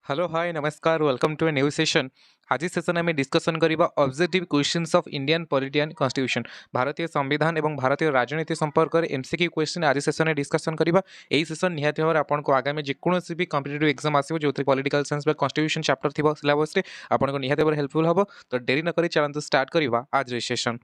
Hello hi नमस्कार welcome to a new session. आज session आम डिस्कसन करबा objective questions of Indian political constitution भारतीय संविधान एवं भारतीय राजनीति संपर्क में एमसीक्यू क्वेश्चन आज सेशन डिस्कसन करबा। एई सेशन निहाती भाव आपन को आगामी जेकोसी भी कॉम्पिटिटिव एग्जाम आसीबो जो पॉलिटिकल साइंस कॉन्स्टिट्यूशन चैप्टर थिबो सिलेबस रे आपन को निहाती भाव हेल्पफुल हबो। तो देरी न करी चलंतु स्टार्ट करबा आज रे सेशन।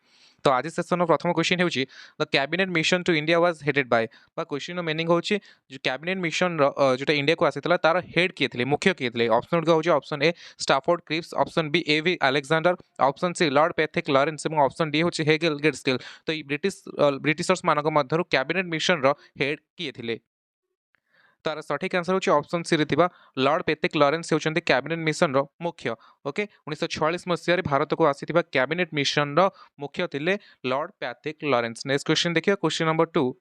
तो आज सेशन प्रथम क्वेश्चन होउची the cabinet mission to India was headed by बा क्वेश्चन मीनिंग होउची जो कैबिनेट मिशन जोटा इंडिया को आसीतला तार हेड किए थे मुख्य किए थे। ऑप्शन गुड होउची option A Stafford Cripps, option B A V Alexander, option C Lord Pethick Lawrence और ऑप्शन डी होउची हेगेल गेट्सकेल। तो ये ब्रिटिशर्स मानक मध्यरु कैबिनेट मिशन रो हेड किए थे। तार सठिक आंसर होची ऑप्शन सी रे थिबा लॉर्ड पैथिक लॉरेंस होचंती कैबिनेट मिशन रो मुख्य। ओके 1946 मसिया रे भारत को आसीथिबा कैबिनेट मिशन रो मुख्य थिले Lord Pethick Lawrence. Next question देखियो क्वेश्चन नंबर 2।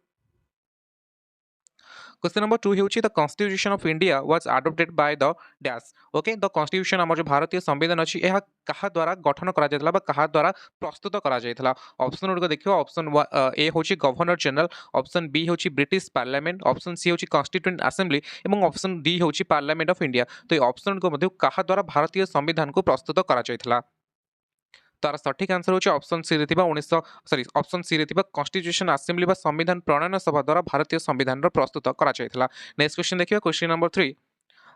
क्वेश्चन नंबर 2 होउची the constitution of India was adopted by the dash. Okay the constitution हमर जो भारतीय संविधान अछि एहा कहा द्वारा गठन करा जायतला बा कहा द्वारा प्रस्तुत करा जायतला। ऑप्शन गुड को देखियो ऑप्शन ए होची गवर्नर जनरल, ऑप्शन बी होची ब्रिटिश पार्लियामेंट, ऑप्शन सी होची कॉन्स्टिट्यूएंट असेंबली एवं ऑप्शन डी होची पार्लियामेंट ऑफ इंडिया। तो ये ऑप्शन को मध्ये कहा द्वारा भारतीय संविधान को प्रस्तुत करा जायतला। तार सठिक आंसर होची ऑप्शन सी रे थिबा 19 सॉरी ऑप्शन सी रे थिबा कॉन्स्टिट्यूशन असेंबली बा संविधान प्रणयन सभा द्वारा भारतीय संविधान रो प्रस्तुत करा जायतला। नेक्स्ट क्वेश्चन देखियो क्वेश्चन नंबर 3।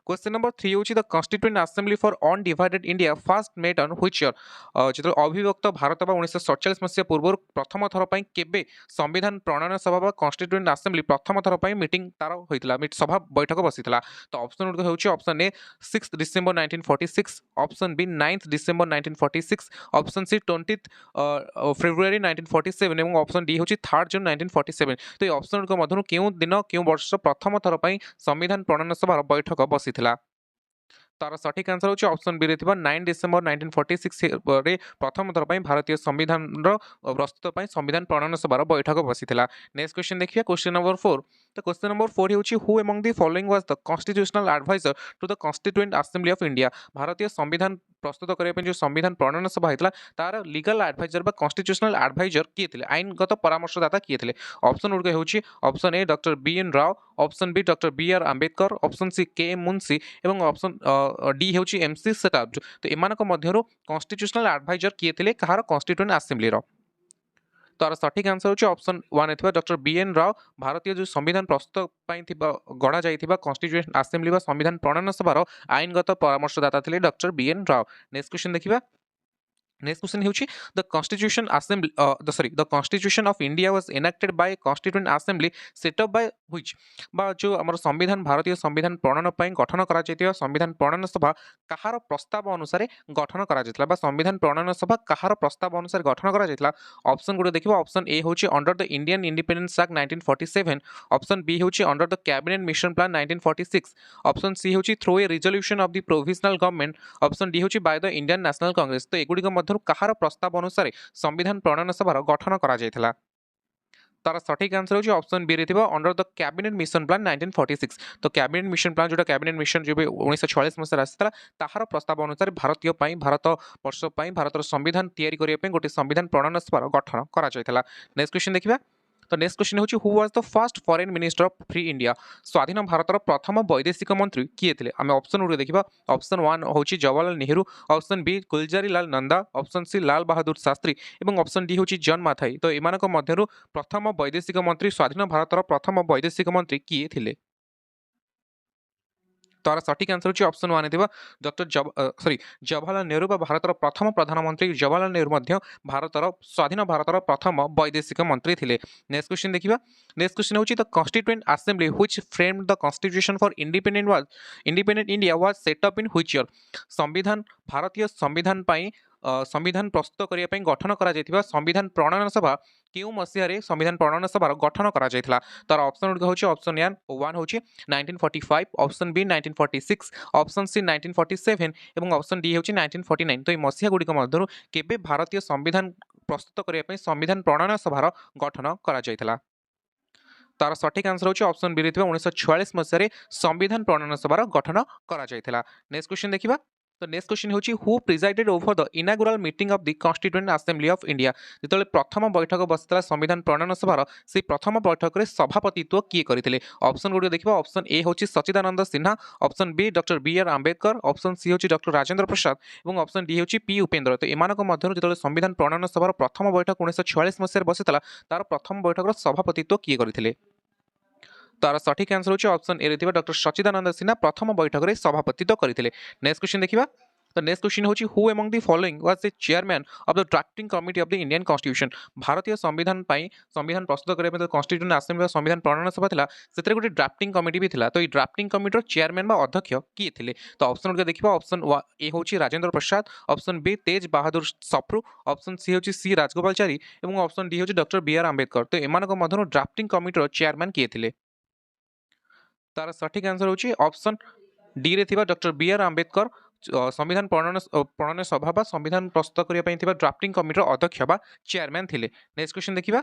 क्वेश्चन नंबर 3 होची the constituent assembly for undivided India first met on which year. जेतो अविभक्त भारत बा 1947 मसिया पूर्व प्रथम थर पई केबे संविधान प्रणयन सभा बा कॉन्स्टिट्यूएंट असेंबली प्रथम थर पई मीटिंग तार होइतला मीट सभा बैठक बसितला। तो ऑप्शन गुड होची option A 6 December 1946, option B 9 December 1946, option C 20 February 1947 एवं ऑप्शन डी होची 3 जून 1947। तो ये ऑप्शन को मधनु केउ दिन केउ वर्ष प्रथम थर पई संविधान प्रणयन सभा बैठक बसितला। तार सठिक आंसर होची ऑप्शन बी रे थिबा 9 डिसेंबर 1946 रे प्रथम थर पई भारतीय संविधान रो प्रस्तुत पई संविधान प्रणयन सभा बैठक बसितला। नेक्स्ट क्वेश्चन देखिए क्वेश्चन नंबर 4। तो क्वेश्चन नंबर 4 होची who among the following was the constitutional adviser to the constituent assembly of India. भारतीय संविधान प्रस्तुत करिया पे जो संविधान प्रणयन सभा हेतला तार लीगल एडवाइजर बा कॉन्स्टिट्यूशनल एडवाइजर किए थिले आईनगत परामर्शदाता किए थिले। ऑप्शन गुड होची option A doctor B N Rao, option B doctor B R Ambedkar, option C K M Munshi एवं ऑप्शन डी होची एमसी सेटअप। तो एमानक मध्यरु कॉन्स्टिट्यूशनल एडवाइजर किए थिले कहार कॉन्स्टिट्यूएंट असेंबली रो। तार सठिक आंसर होची ऑप्शन 1 एथिबा डॉक्टर बी एन राव भारतीय जो संविधान प्रस्तुत पई थिबा गणा जायथिबा कॉन्स्टिट्यूएंट असेंबली बा संविधान प्रणयन सभार आईनगत परामर्शदाता थिले doctor B N Rao. Next question देखिबा। नेक्स्ट क्वेश्चन होची the constitution assembly the constitution of India was enacted by constituent assembly set up by which. बा जो हमर संविधान भारतीय संविधान प्रणयन पई गठन करा जायतिबा संविधान प्रणयन सभा कहार प्रस्ताव अनुसार गठन करा जायतला बा संविधान प्रणयन सभा कहार प्रस्ताव अनुसार गठन करा जायतला। ऑप्शन गुड देखिबा ऑप्शन ए होची under the Indian Independence Act 1947, option B होची under the cabinet mission plan 1946, option C होची through a resolution of the provisional government, option D होची by the Indian National Congress. तो एगुडी मध्यरु कहार प्रस्ताव अनुसार संविधान प्रणयन सभार गठन करा जायतला। तार सठिक आंसर होची ऑप्शन बी रे थिबा under the cabinet mission plan 1946। तो कैबिनेट मिशन प्लान जोटा कैबिनेट मिशन जो 1946 मसिया आसीतला ताहार प्रस्ताव अनुसार भारतीय पई भारत वर्ष पई भारतर संविधान तयारी करिया पई गोटे संविधान प्रणयन सभार गठन करा जायतला। नेक्स्ट क्वेश्चन देखिबा। तो नेक्स्ट क्वेश्चन होची who was the first foreign minister of free India. स्वाधीन भारतर प्रथम वैदेशिक मंत्री किए थिले। आमे ऑप्शन गुड देखिबा। ऑप्शन 1 होची Jawaharlal Nehru, option B Gulzari Lal Nanda, option C Lal Bahadur Shastri एवं ऑप्शन डी होची जॉन माथाई। तो एमानक मध्यरु प्रथम वैदेशिक मंत्री स्वाधीन भारतर प्रथम वैदेशिक मंत्री किए थिले। तार सठिक आंसर होची ऑप्शन 1 एथिबा डॉक्टर जवाहरलाल नेहरू बा भारतर प्रथम प्रधानमंत्री जवाहरलाल नेहरू मध्य भारतर स्वाधीन भारतर प्रथम वैदेशिक मंत्री थिले। नेक्स्ट क्वेश्चन देखिबा। नेक्स्ट क्वेश्चन होची the constituent assembly which framed the constitution for independent India was set up in which year. संविधान भारतीय संविधान पई संविधान प्रस्तुत करिया पई गठन करा जायतिबा संविधान प्रणयन सभा केउ मसिया रे संविधान प्रणयन सभार गठन करा जायतला। तार ऑप्शन गुड होची ऑप्शन 1 होची 1945, ऑप्शन बी 1946, ऑप्शन सी 1947 एवं ऑप्शन डी होची 1949। तो ए मसिया गुडी मध्यरु केबे भारतीय संविधान प्रस्तुत करिया पई संविधान प्रणयन सभार गठन करा जायतला। तार सठिक आंसर होची ऑप्शन बी रे थिबा 1946 मसिया रे संविधान प्रणयन सभार गठन करा जायतला। नेक्स्ट क्वेश्चन देखिबा। तो नेक्स्ट क्वेश्चन होची who presided over the inaugural meeting of the constituent assembly of India जेतले प्रथम बैठक बसतला संविधान प्रणयन सभार से प्रथम बैठक रे सभापतित्व किए करथिले ऑप्शन गुडी देखिबा ऑप्शन ए होची Sachchidanand Sinha option B doctor B R Ambedkar option C होची डॉक्टर राजेंद्र प्रसाद और ऑप्शन डी होची पी उपेंद्र तो एमानक मध्यरु जेतले संविधान प्रणयन सभार प्रथम बैठक 1946 मसिया बसितला तार प्रथम बैठक सभापतित्व किए करथिले तार सठिक आंसर होची ऑप्शन ए रे डॉक्टर सच्चिदानंद सिन्हा प्रथम बैठक रे सभापतित्व करथिले नेक्स्ट क्वेश्चन देखिबा तो नेक्स्ट क्वेश्चन होची who among the following was the chairman of the drafting committee of the Indian constitution भारतीय संविधान पई संविधान प्रस्तुत करे पे कॉन्स्टिट्यूशन असेंबली संविधान प्रणयन सभा थिला सेतरे गोटे ड्राफ्टिंग कमिटी भी थिला तो ई ड्राफ्टिंग कमिटी रो चेयरमैन बा अध्यक्ष किए थिले तो ऑप्शन गुडी देखिबा ऑप्शन ए होची राजेंद्र प्रसाद ऑप्शन बी तेज बहादुर सप्रू ऑप्शन सी होची सी राजगोपालचारी एवं ऑप्शन डी होची डॉक्टर बी आर आंबेडकर तो एमानक मध्यरु ड्राफ्टिंग कमिटी रो चेयरमैन किए थिले तार सठिक आंसर होची ऑप्शन डी रे थिबा डॉक्टर बी आर आंबेडकर संविधान प्रणयन सभा बा संविधान प्रस्तुत करिया पई थिबा ड्राफ्टिंग कमिटी अध्यक्ष बा चेयरमैन थिले नेक्स्ट क्वेश्चन देखिबा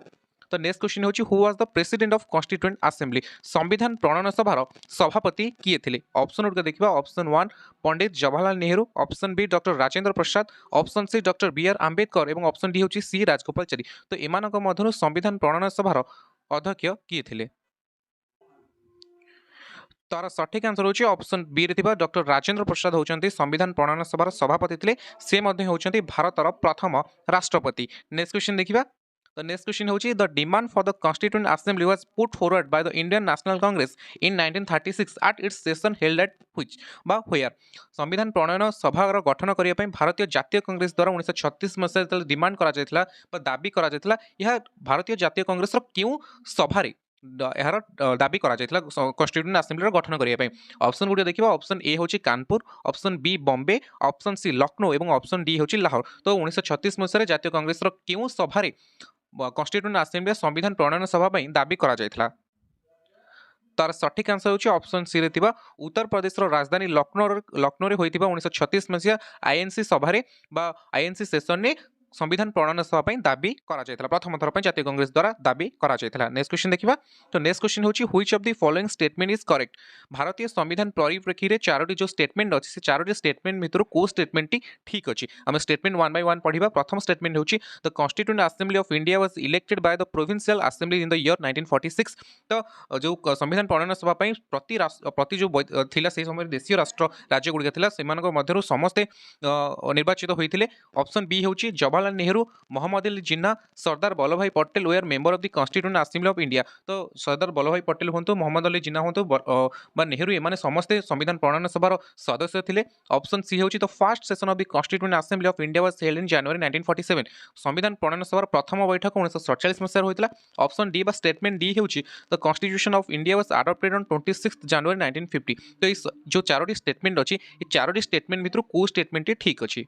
तो नेक्स्ट क्वेश्चन होची who was the president of constituent assembly संविधान प्रणयन सभार सभापति किए थिले ऑप्शन गुड देखिबा option 1 Pandit Jawaharlal Nehru option B doctor Rajendra Prasad option C doctor B R Ambedkar एवं ऑप्शन डी होची सी राजगोपालचारी तो एमानक मध्यरु संविधान प्रणयन सभार अध्यक्ष किए थिले तार सठिक आंसर होची ऑप्शन बी रे थिबा डॉक्टर राजेंद्र प्रसाद होचंती संविधान प्रणयन सभार सभापति थिले से मध्ये होचंती भारतर प्रथम राष्ट्रपति नेक्स्ट क्वेश्चन देखिबा तो नेक्स्ट क्वेश्चन होची the demand for the constituent assembly was put forward bye the Indian National Congress in 1936 at its session held at which बा व्हेयर संविधान प्रणयन सभार गठन करिया पई भारतीय जातीय कांग्रेस द्वारा 1936 मसिया डिमांड करा जायतला बा दाबी करा जायतला यह भारतीय जातीय कांग्रेस रो क्यों सभारे यार दाबी करा जायतला कॉन्स्टिट्यूएंट असेंबली गठन करिया पई ऑप्शन गुडी देखिबा ऑप्शन ए होची Kanpur option B Bombay option C Lucknow एवं ऑप्शन डी होची लाहौर तो 1936 मसिया जातीय कांग्रेस रो क्यों सभारे कॉन्स्टिट्यूएंट असेंबली संविधान प्रणयन सभा पई दाबी करा जायतला तार सठिक आंसर होची ऑप्शन सी रे थिबा उत्तर प्रदेश रो राजधानी लखनऊ रे होइतिबा 1936 मसिया आईएनसी सभारे बा आईएनसी सेशन ने संविधान प्रणयन सभा पई दाबी करा जायतला प्रथम थर पई जातीय कांग्रेस द्वारा दाबी करा जायतला नेक्स्ट क्वेश्चन देखिबा तो नेक्स्ट क्वेश्चन होची which of the following statement is correct भारतीय संविधान परिप्रेक्षी रे चारोटी जो स्टेटमेंट अछि से चारोटी स्टेटमेंट भितर को स्टेटमेंट टी ठीक अछि हम स्टेटमेंट वन बाय वन पढिबा प्रथम स्टेटमेंट होची the constituent assembly of India was elected by the provincial assembly in the year 1946 तो जो संविधान प्रणयन सभा पई प्रति जो थिला से समय देशीय राष्ट्र राज्य गुडी थिला सेमानक मध्यरु समस्त निर्वाचित होइथिले ऑप्शन बी होची Jawaharlal Nehru Mohammad Ali Jinnah Sardar Vallabh Bhai Patel were member of the constituent assembly of India तो सरदार वल्लभ भाई पटेल हुंतु मोहम्मद अली जिन्ना हुंतु बा नेहरू एमाने समस्त संविधान प्रणयन सभार सदस्य थिले ऑप्शन सी होची the first session of the constituent assembly of India was held in January 1947 संविधान प्रणयन सभार प्रथम बैठक 1947 मसिया होइतला ऑप्शन डी बा स्टेटमेंट डी होची the constitution of India was adopted on 26 January 1950 तो इस जो चारोटी स्टेटमेंट अछि ए चारोटी स्टेटमेंट भितर को स्टेटमेंट ठीक अछि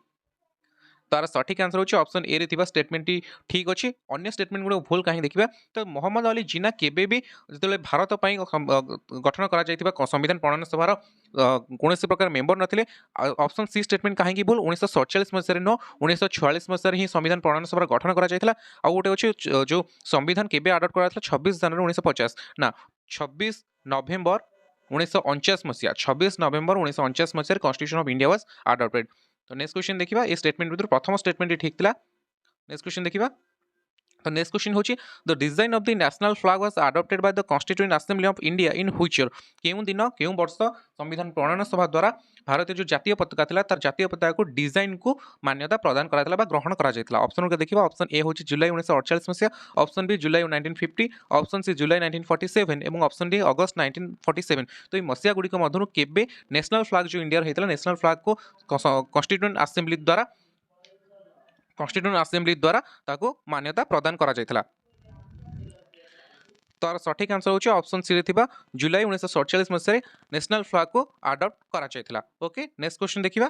तार सठिक आंसर होची ऑप्शन ए रे थिबा स्टेटमेंट टी ठीक अछि अन्य स्टेटमेंट गुडो भूल काहे देखिबा तो मोहम्मद अली जिन्ना केबे भी जेतले भारत पई गठन करा जायतिबा संविधान प्रणयन सभार कोनोसी प्रकार मेंबर नथिले ऑप्शन सी स्टेटमेंट काहे की भूल 1947 मसिया नो 1946 मसिया ही संविधान प्रणयन सभार गठन करा जायतिला आ गोटे अछि जो संविधान केबे अडॉप्ट करा 26 जनवरी 1950 ना 26 नवेम्बर 1949 मसिया 26 नवेम्बर 1949 मसिया constitution of India was adopted तो नेक्स्ट क्वेश्चन देखिबा ए स्टेटमेंट भितर प्रथम स्टेटमेंट ठीक थिला नेक्स्ट क्वेश्चन देखिबा तो नेक्स्ट क्वेश्चन होची the design of the national flag was adopted by the constituent assembly of India in which year केउ दिन केउ वर्ष संविधान प्रणयन सभा द्वारा भारतीय जो जातीय पताका थिला तार जातीय पताका को डिजाइन को मान्यता प्रदान कराइतला बा ग्रहण करा जायतला ऑप्शन के देखिबा ऑप्शन ए होची जुलाई 1948 मसिया ऑप्शन बी जुलाई 1950 ऑप्शन सी जुलाई 1947 एवं ऑप्शन डी अगस्त 1947 तो ई मसिया गुडी को मधुनु केबे नेशनल फ्लैग जो इंडिया रहितला नेशनल फ्लैग को कॉन्स्टिट्यूएंट असेंबली द्वारा ताको मान्यता प्रदान करा जायतला तार सठिक आंसर होची ऑप्शन सी रे थिबा जुलाई 1947 मसिया नेशनल फ्लैग को अडॉप्ट करा जायतला ओके नेक्स्ट क्वेश्चन देखिबा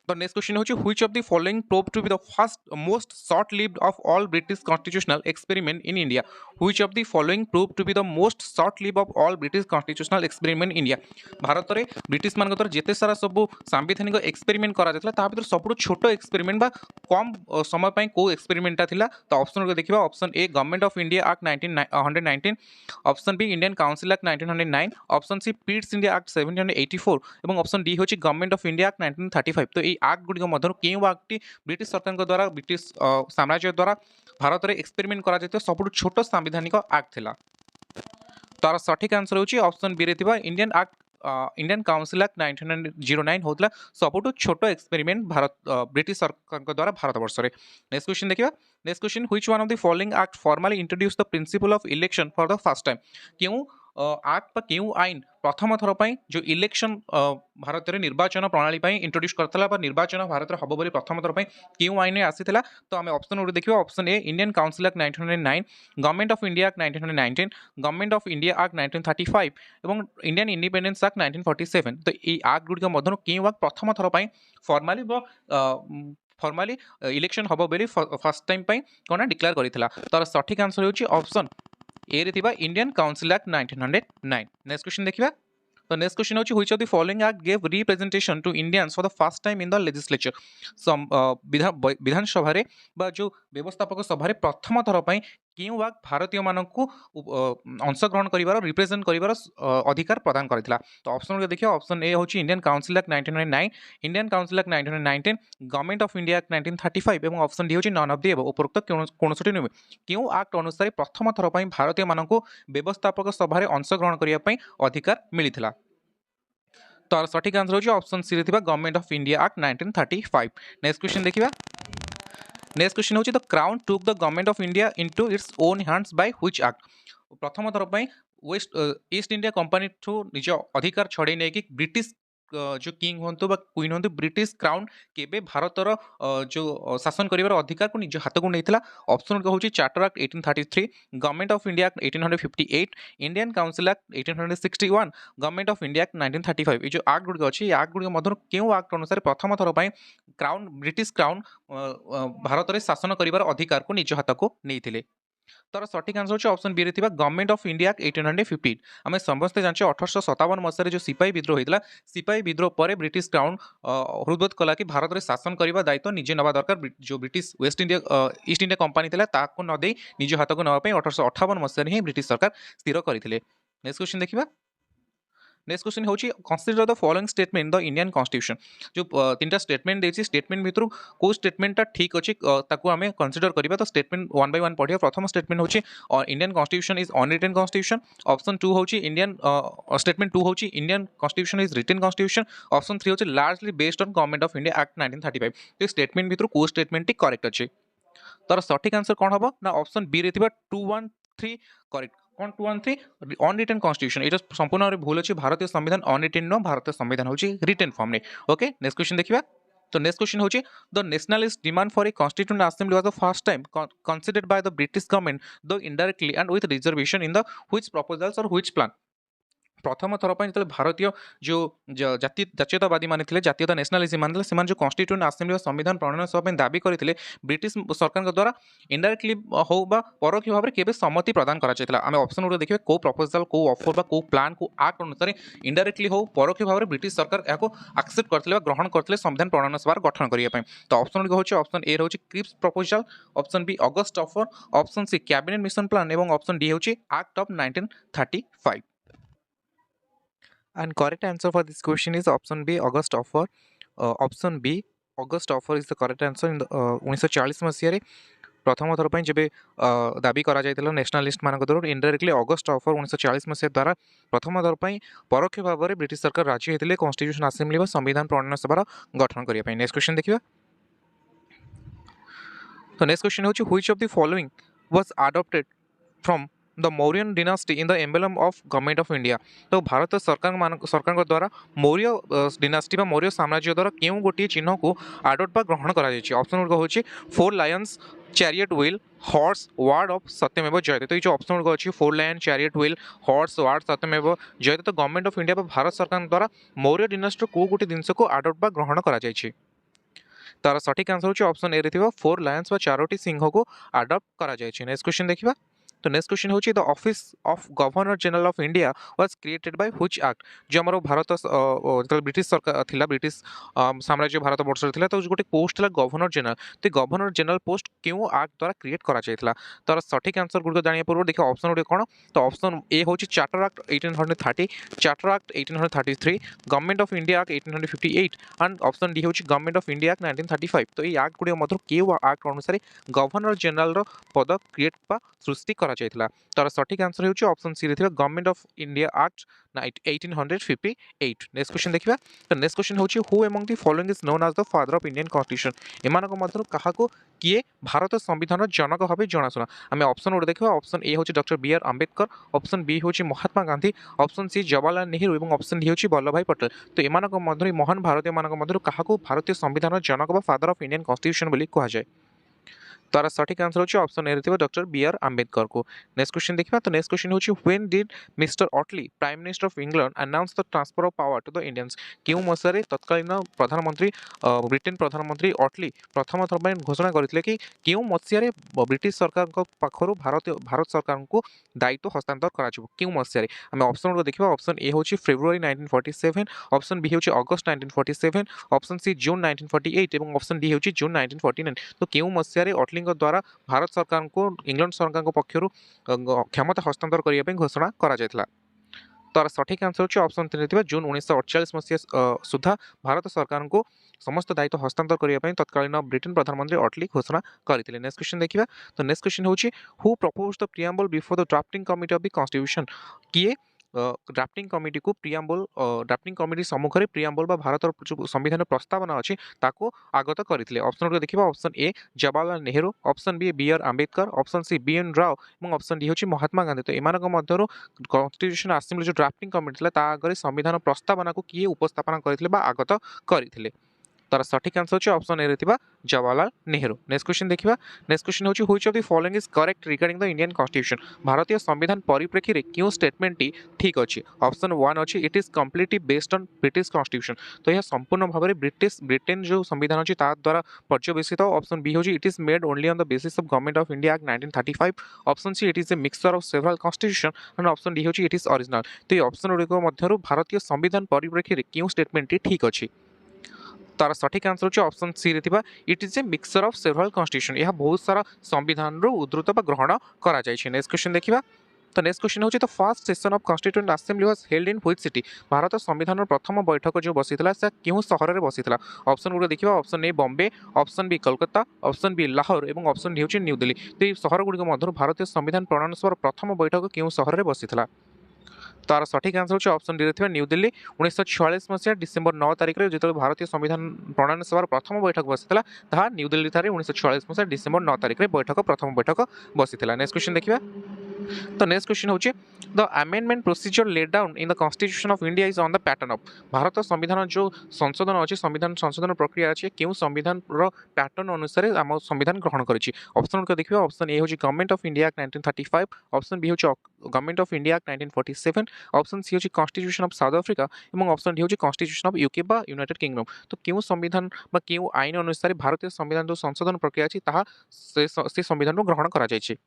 The next question is which of the following proved to be the first most short-lived of all British constitutional experiment in India? Which of the following proved to be the most short-lived of all British constitutional experiment in India? Bharat में British मान द्वारा जिते सारा सब सांविधानिक experiment करा जाता ता भीतर सबुठ छोट एक्सपेरिमेंट बा कम समय पाई को एक्सपेरिमेंटा थिला तो ऑप्शन को देखिबा option A government of India act 1919 option B Indian council act 1909 option C Pitt's India act 1784 এবং অপশন ডি হচ্ছে গভর্নমেন্ট অফ ইন্ডিয়া আক্ট 1935 তো এই আক্ট গুড়িক মধ্যে কেউ আক্টটি ব্রিটিশ সরকারଙ୍କ দ্বারা ব্রিটিশ সাম্রাজ্য দ্বারা ভারতের এক্সপেরিমেন্ট করা যাইতো ସବୁଠୁ ଛୋଟ ସାମ୍ବିଧାନିକ ଆକ୍ଟ ଥିଲା ତାର ସଠିକ ଆନ୍ସର ହେଉଛି ଅପସନ ବି ରେ ଥିବା इंडियन काउंसिल एक्ट 1909 होता सबुठ छोट एक्सपेरिमेंट भारत ब्रिटिश सरकार द्वारा भारत वर्ष में नेक्स्ट क्वेश्चन देखिए next question which one of the following act formally introduce the principle of election for the first time क्यों आक्ट क्यों आईन प्रथम थर पर जो इलेक्शन भारत में निर्वाचन प्रणाली इंट्रोड्यूस करता निर्वाचन भारत में हम बोली प्रथम थर पर क्यों आईन आसीला तो आम ऑप्शन गुड देखिए option A Indian council act 1909 government of India act 1919 government of India act 1935 और इंडियन इंडिपेंडेंस एक्ट 1947 तो ये आक्ट गुड़िक मध्य क्यों आक्ट प्रथम थर पर फॉर्मली इलेक्शन हम बोली फर्स्ट टाइम कौन डिक्लेयर करता तार सठिक आंसर होची ऑप्शन ए रे थिबा Indian council act 1909 next question देखिबा तो नेक्स्ट क्वेश्चन होची which of the following act give representation to Indians for the first time in the legislature विधानसभा रे बा जो व्यवस्थापक सभा रे प्रथम थर पई क्यों वाक भारतीय मानकू अंशग्रहण करिवार रिप्रेजेंट करिवार अधिकार प्रदान करथिला तो ऑप्शन के देखिए ऑप्शन ए होची Indian council act 1909 Indian council act 1919 government of India act 1935 एवं ऑप्शन डी होची नन ऑफ द एबव उपरोक्त कोनोसटी नुहे क्यों एक्ट अनुसार प्रथम थर पई भारतीय मानकू व्यवस्थापक सभा रे अंशग्रहण करिया पई अधिकार मिलिथिला तो सठिक आंसर होची ऑप्शन सी रे थिबा government of India act 1935 next question देखिबा नेक्स्ट क्वेश्चन होची the crown took the government of India into its own hands by which act प्रथम थर पई वेस्ट ईस्ट इंडिया कंपनी ठू निज अधिकार छड़े नै कि ब्रिटिश जो किंग हंतु बा क्वीन हंतु ब्रिटिश क्राउन केबे भारतर जो शासन करिवार अधिकार को निज हाथ को नैथिला ऑप्शन को होची charter act 1833 government of India act 1858 Indian council act 1861 government of India act 1935 ये जो एक्ट गुड अछि एक्ट गुड मधुर केउ एक्ट अनुसार प्रथम थर पई क्राउन ब्रिटिश क्राउन भारत रे शासन करिवार अधिकार को निज हाथ को नैथिले तार सठिक आंसर होची ऑप्शन बी रे थिबा गवर्नमेंट ऑफ इंडिया 1815 आमे समस्त जानचे 1857 मसीह जो सिपाही विद्रोह होइतला सिपाही विद्रोह पर ब्रिटिश क्राउन हृदबोध कला कि भारत रे शासन करिबा दायित्व निजे नबा दरकार जो British waste India east India company थिला ताको न देई निज हाथ को नबा पई 1858 मसीह ही ब्रिटिश सरकार स्थिर करथिले नेक्स्ट क्वेश्चन देखिबा नेक्स्ट क्वेश्चन होची consider the following statement the Indian constitution जो तीनटा स्टेटमेंट देछि स्टेटमेंट भितरु को स्टेटमेंटटा ठीक अछि ताकू आमे कंसीडर करिबा तो स्टेटमेंट वन बाय वन पढिया प्रथम स्टेटमेंट होची Indian constitution is unwritten constitution option 2 होची इंडियन स्टेटमेंट 2 होची Indian constitution is written constitution option 3 होची largely based on government of India act 1935 तो स्टेटमेंट भितरु को स्टेटमेंट टी करेक्ट अछि तार सठिक आंसर कोन हबो ना ऑप्शन बी रे थिबा 213 करेक्ट कौन 213 अनरिटन कॉन्स्टिट्यूशन ये संपूर्ण भाव भूल अच्छी भारतीय संविधान अनरिटन न भारतीय संविधान होची रिटन फॉर्म ने ओके नेक्स्ट क्वेश्चन देखिबा तो नेक्स्ट क्वेश्चन होची the nationalist demand for a constituent assembly was the first time considered by the British government though indirectly and with reservation in the which proposals or which plan प्रथम थर पर जो भारतीय जो जातीयतावादी माने थिले जातीयता नेशनलिज्म माने से जो कॉन्स्टिट्यूएंट असेंबली संविधान प्रणयन सभा दाबी करथिले ब्रिटिश सरकार द्वारा इनडायरेक्टली हो बा परोक्ष भाव में केबे सम्मति प्रदान करा जायतिला आमे ऑप्शन गुड देखिबे को प्रपोजल को ऑफर बा को प्लान को एक्ट अनुसार इनडायरेक्टली हो परोक्ष भाव में ब्रिटिश सरकार याको एक्सेप्ट करथिले बा ग्रहण करथिले संविधान प्रणयन सभा गठन करिया पय तो ऑप्शन गुड होची ऑप्शन ए रहउची Cripps proposal option B August offer option C cabinet mission plan एवं ऑप्शन डी होची act of 1935 and correct answer for this question is option B August offer option B August offer is the correct answer in the 1940 मसीह रे प्रथम थर जब दाबी करा जायतिला nationalist मान द्वारा इनडायरेक्टली अगस्ट ऑफर 1940 मसीह द्वारा प्रथम थर परोक्ष भाव में ब्रिटिश सरकार राजी होते कॉन्स्टिट्यूशन असेंबली व संविधान प्रणयन सभा गठन करने नेक्स्ट क्वेश्चन देखिए तो नेक्स्ट क्वेश्चन होची which of the following was adopted from the Mauryan dynasty in the emblem of government of India तो भारत सरकार द्वारा मौर्य डिनास्टी बा मौर्य साम्राज्य द्वारा क्यों गोटे चिन्ह को आडोट बा ग्रहण करा जायछि ऑप्शन गुड होछि 4 lions chariot wheel horse ward of Satyameva Jayate तो ये जो ऑप्शन गुड अछि 4 lion chariot wheel horse ward Satyameva Jayate तो गवर्नमेंट ऑफ इंडिया भारत सरकार द्वारा मौर्य डिनास्टी को गोटे जिनस को आडोट बा ग्रहण करा जायछि तार सठिक आंसर होची ऑप्शन ए रे थिबा 4 लायंस बा चारोटी सिंह को अडॉप्ट करा जाय छी। नेक्स्ट क्वेश्चन देखिबा। तो नेक्स्ट क्वेश्चन होची the office of governor general of India was created by which act. जो हमर भारत जेतल ब्रिटिश सरकार थिला, ब्रिटिश साम्राज्य भारत वर्ष थिला, तो गोटे पोस्ट थिला गवर्नर जनरल। तो गवर्नर जनरल पोस्ट क्यों एक्ट द्वारा क्रिएट करा जायथिला। तार सठिक आंसर गुड जानिया पूर्व देखिए ऑप्शन गुड कोन। तो ऑप्शन ए होची charter act 1830, charter act 1833, government of India act 1858 and option D होची गवर्नमेंट ऑफ इंडिया एक्ट 1935। तो ये एक्ट गुड मध्य के एक्ट अनुसार गवर्नर जनरल रो पद क्रिएट बा सृष्टि करा जायथिला। तार सठिक आंसर होची ऑप्शन सी रे थिबा government of India act 1858। Next question देखिबा। तो नेक्स्ट क्वेश्चन होची who among the following is known as the father of Indian constitution. एमानक मध्यरु काहाको किए भारत संविधान जनक भाबे जनासुना। आमे ऑप्शन गुड देखिबा। ऑप्शन ए होची doctor B R Ambedkar, option B होची महात्मा गांधी, ऑप्शन सी जवाहरलाल नेहरू एवं ऑप्शन डी होची वल्लभ भाई पटेल। तो एमानक मध्यरु महान भारतीय मानक मध्यरु काहाको भारतीय संविधान जनक बा फादर ऑफ इंडियन कॉन्स्टिट्यूशन बोली कहा जाय। तार सठिक आंसर होची ऑप्शन ए रे डॉक्टर बी आर अंबेडकर को। नेक्स्ट क्वेश्चन देखिबा। तो नेक्स्ट क्वेश्चन होची when did mister Attlee prime minister of England announce the transfer of power to the Indians. केउ मसरे तत्कालीन प्रधानमंत्री ब्रिटेन प्रधानमंत्री ऑटली प्रथम थर में घोषणा करथिले कि केउ मसियारे ब्रिटिश सरकार को पाखरु भारत सरकार को दायित्व हस्तांतर करा जिवो। केउ मसियारे हमें ऑप्शन को देखिबा। ऑप्शन ए होची फेब्रुआरी 1947, ऑप्शन बी होची अगस्त 1947, ऑप्शन सी जून 1948 एवं ऑप्शन डी होची जून 1949। तो केउ मसियारे ऑटली द्वारा भारत सरकार को इंग्लैंड सरकार पक्षर क्षमता हस्तांतर करने घोषणा करा जायथिला। तार सठिक आंसर होची ऑप्शन 3 जून 1948 मसीहा सुधा भारत सरकार को समस्त दायित्व हस्तांतर करने तत्कालीन ब्रिटेन प्रधानमंत्री ऑटली घोषणा करथिले। नेक्स्ट क्वेश्चन देखिबा। तो नेक्स्ट क्वेश्चन होची who proposed the preamble before the drafting committee of the constitution. किए ड्राफ्टिंग कमिटी को प्रिएम्बल ड्राफ्टिंग कमिटी सम्मुख में प्रिएम्बल बा भारत जो संविधान प्रस्तावना अच्छी ताको आगत करथिले। ऑप्शन को देखिबा। Option A Jawaharlal Nehru, option B R Ambedkar, option C B N Rao और ऑप्शन डी होची महात्मा गांधी। तो एमानक मध्यरु कॉन्स्टिट्यूशन असेंबली जो ड्राफ्टिंग कमिटी थिला ता आगरे संविधान प्रस्तावना को किए उपस्थापन करथिले बा आगत करथिले। तार सठिक आंसर होची ऑप्शन ए रे थिबा जवाहरलाल नेहरू। नेक्स्ट क्वेश्चन देखिबा। नेक्स्ट क्वेश्चन होची which of the following is correct regarding the Indian constitution. भारतीय संविधान परिप्रेक्षी रे क्यों स्टेटमेंट टी ठीक अछि। ऑप्शन 1 अछि it is completely based on British constitution. तो यह संपूर्ण भाव में ब्रिटेन जो संविधान अछि ता द्वारा पर्यवेसित। ऑप्शन बी होची it is made only on the basis of government of India act 1935, option see it is a mixture of several constitution and option D होची इट इज ओरिजिनल। तो ये ऑप्शन गुड़िक मध्यरु भारतीय संविधान परिप्रेक्षी रे क्यों स्टेटमेंट टी ठीक अछि। तार सठिक आंसर होची ऑप्शन सी रे थिबा it is a mixture of several constitution. यह बहुत सारा संविधान रो उद्धृत बा ग्रहण करा जाय छै। नेक्स्ट क्वेश्चन देखिबा। तो नेक्स्ट क्वेश्चन होची the first session of constituent assembly was held in which city. भारत संविधान प्रथम बैठक जो बसितला से केउ शहर रे बसितला। ऑप्शन गुड देखिबा। Option A Bombay, option B Kolkata, option B Lahore एवं ऑप्शन डी होची न्यू दिल्ली। तो ये शहर गुडी मध्य भारतीय संविधान प्रणयन सभा प्रथम बैठक केउ शहर रे बसितला। तार सठिक आंसर होची ऑप्शन डी रे थिबा न्यू दिल्ली। 1946 मसिया डिसेंबर 9 तारिख रे जेतले भारतीय संविधान प्रणयन सभा प्रथम बैठक बसितला ताहा न्यू दिल्ली थारे 1946 मसिया डिसेंबर 9 तारिख रे प्रथम बैठक बसितला। नेक्स्ट क्वेश्चन देखिबा। तो नेक्स्ट क्वेश्चन होची the amendment procedure laid down in the constitution of India is on the pattern of. Bharat संविधान जो संशोधन अछि संविधान संशोधन प्रक्रिया अछि केउ संविधान रो पैटर्न अनुसार हम संविधान ग्रहण करिछि। ऑप्शन को देखिबा। ऑप्शन ए होची government of India act 1935, option B होची government of India act 1947, option C होची कॉन्स्टिट्यूशन ऑफ साउथ अफ्रीका एवं ऑप्शन डी होची कॉन्स्टिट्यूशन ऑफ यूके बा यूनाइटेड किंगडम। तो केउ संविधान बा केउ आईन अनुसार भारतीय संविधान जो संशोधन प्रक्रिया अछि ताहा से संविधान को ग्रहण करा जायछि।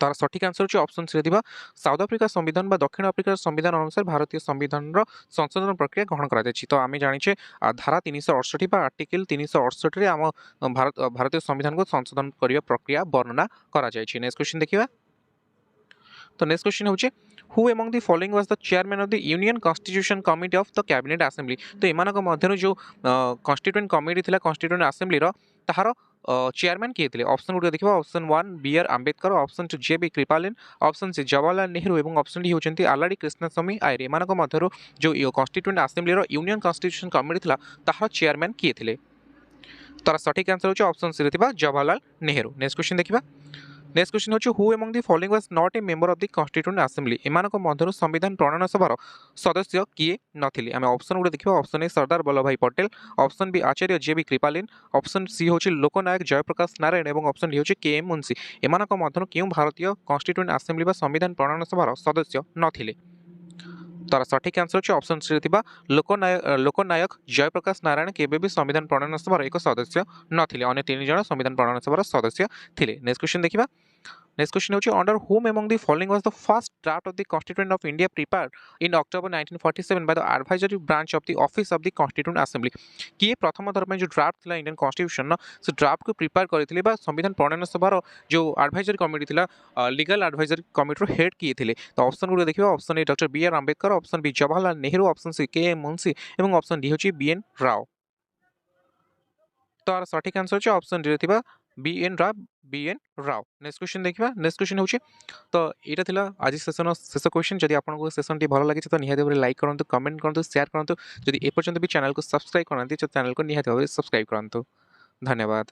तार सठिक आंसर होची ऑप्शन सी दिबा साउथ अफ्रीका संविधान बा दक्षिण अफ्रीका संविधान अनुसार भारतीय संविधान रो संशोधन प्रक्रिया ग्रहण करा जायछि। तो आमे जानिछे धारा 368 बा आर्टिकल 368 रे हम भारतीय संविधान को संशोधन करिया प्रक्रिया वर्णना करा जायछि। नेक्स्ट क्वेश्चन देखिबा। तो नेक्स्ट क्वेश्चन होची who among the following was the chairman of the union constitution committee of the cabinet assembly. तो एमानक मध्यरु जो कॉन्स्टिट्यूएंट कमिटी थिला कॉन्स्टिट्यूएंट असेंबली रो ताहार चेयरमैन किए थे। ऑप्शन गुड देखिबा। Option 1 B R Ambedkar, option 2 J B Kripalani, option C Jawaharlal Nehru एवं ऑप्शन डी होचंती आलाडी कृष्णस्वामी आयर। एमानक मध्यरु जो कॉन्स्टिट्यूएंट असेंबली रो यूनियन कॉन्स्टिट्यूशन कमिटी थिला ताहार चेयरमैन किए थे। तार सठिक आंसर होची ऑप्शन सी रे थिबा जवाहरलाल नेहरू। नेक्स्ट क्वेश्चन देखिबा। नेक्स्ट क्वेश्चन होची who among the following was not a member of the constituent assembly. एमानक मध्यरु संविधान प्रणयन सभार सदस्य किए नथिले। आमे ऑप्शन गुड देखिबा। Option A Sardar Vallabh Bhai Patel, option B Acharya J B Kripalani, option C होची लोकनायक जयप्रकाश नारायण एवं ऑप्शन डी होची के एम मुंशी। एमानक मध्यरु केउ भारतीय कॉन्स्टिट्यूएंट असेंबली बा संविधान प्रणयन सभार सदस्य नथिले। तार सठिक आंसर होची ऑप्शन सी थिबा लोकनायक जयप्रकाश नारायण केबे भी संविधान प्रणयन सभार एक सदस्य नथिले अन्य 3 जण संविधान प्रणयन सभार सदस्य थिले। नेक्स्ट क्वेश्चन देखिबा। Next question is under whom among the following was the first draft of the Constitution of India prepared in October 1947 by the advisory branch of the Office of the Constituent Assembly? किए प्रथम थर जो draft थिला Indian constitution ना से draft को prepare करथिले बा संविधान प्रणयन सभार जो एडवाइजरी कमिटी थिला लीगल एडवाइजरी कमिटी रो हेड किए थिले। तो ऑप्शन गुलो देखिबा option A doctor B R Ambedkar, option B Jawaharlal Nehru, option C K M Munshi एवं ऑप्शन डी होची बी एन राव। तो सठिक आंसर होची ऑप्शन डी थिबा B N Rao. Next question देखिबा। नेक्स्ट क्वेश्चन होची तो एटा थिला आज सेशन शेष क्वेश्चन। जदि आपनको सेशन टी भलो लागि तो निहाती भाबरे लाइक करंतु, कमेंट करंतु, शेयर करंतु। जदि ए पर्यंत भी चैनल को सब्सक्राइब करनांती तो चैनल को निहाती भाबरे सब्सक्राइब करंतु। धन्यवाद।